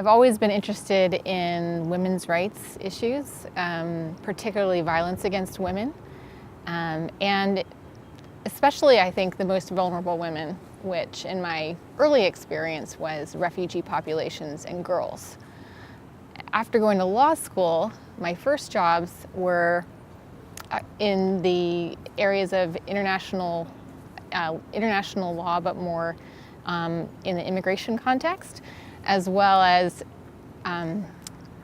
I've always been interested in women's rights issues, particularly violence against women, and especially I think the most vulnerable women, which in my early experience was refugee populations and girls. After going to law school, my first jobs were in the areas of international law, but more in the immigration context, as well as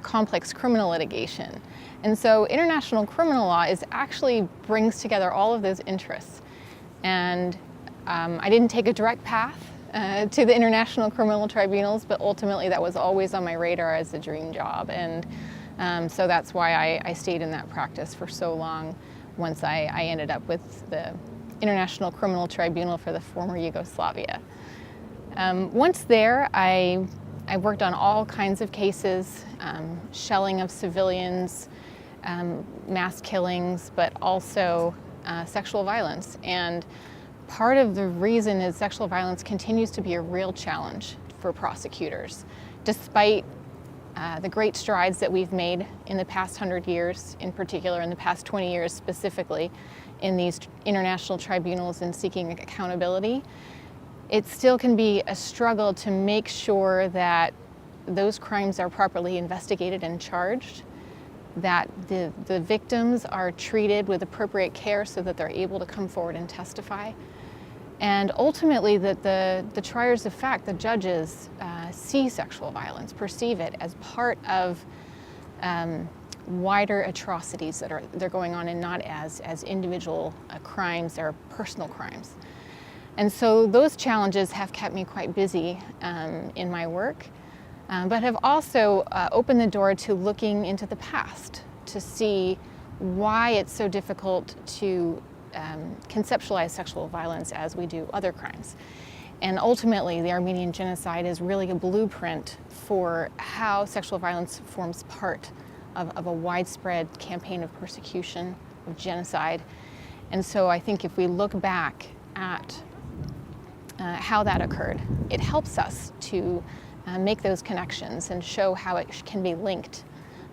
complex criminal litigation. And so international criminal law actually brings together all of those interests. And I didn't take a direct path to the International Criminal Tribunals, but ultimately that was always on my radar as a dream job. And so that's why I stayed in that practice for so long once I ended up with the International Criminal Tribunal for the former Yugoslavia. Once there, I worked on all kinds of cases, shelling of civilians, mass killings, but also sexual violence. And part of the reason is sexual violence continues to be a real challenge for prosecutors, despite the great strides that we've made in the past 100 years, in particular in the past 20 years specifically, in these international tribunals and seeking accountability. It still can be a struggle to make sure that those crimes are properly investigated and charged, that the victims are treated with appropriate care so that they're able to come forward and testify, and ultimately that the triers of fact, the judges, see sexual violence, perceive it as part of wider atrocities that they're going on, and not as individual crimes or personal crimes. And so those challenges have kept me quite busy in my work, but have also opened the door to looking into the past to see why it's so difficult to conceptualize sexual violence as we do other crimes. And ultimately, the Armenian Genocide is really a blueprint for how sexual violence forms part of a widespread campaign of persecution, of genocide. And so I think if we look back at how that occurred, it helps us to make those connections and show how it can be linked,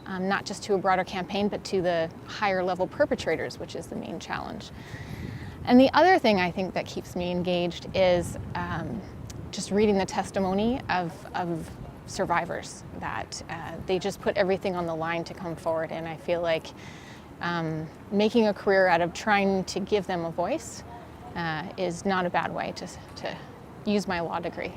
not just to a broader campaign, but to the higher level perpetrators, which is the main challenge. And the other thing I think that keeps me engaged is just reading the testimony of survivors, that they just put everything on the line to come forward. And I feel like making a career out of trying to give them a voice is not a bad way to use my law degree.